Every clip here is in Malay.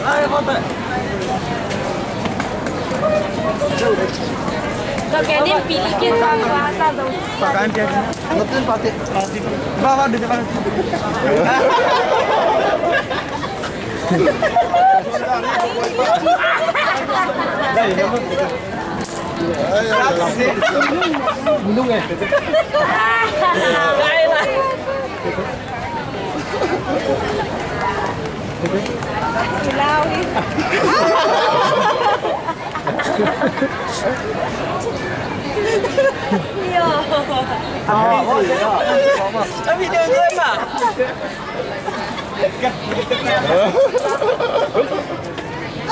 哎，好的。Kaya din pili kita sa daw. Pagkain dia. Betul pati. Bawa di depan. Minum ya. Baiklah. Ilawi. Iya. Tapi dia mana?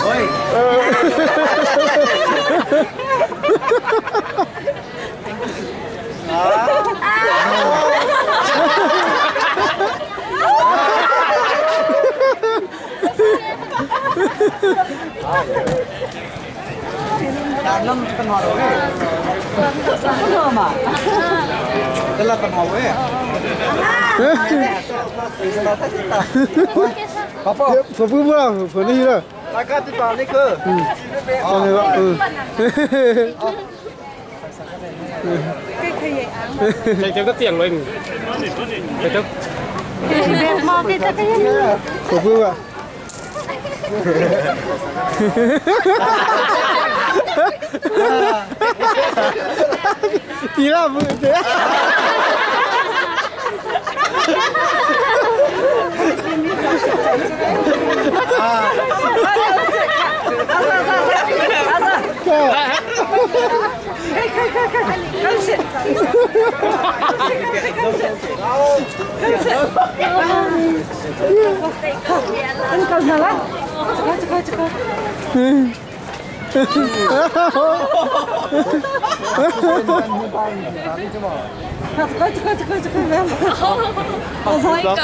Oi. Tanam kenal we. Sama. Telah kenal we. Apa? Apa pula? Ini lah. Agak di balik ke. Oh, ni lah. Chạy cho cái tiền lên. Chạy cho. Mau kita kaya. Apa pula? Tidak betul. Oh my god.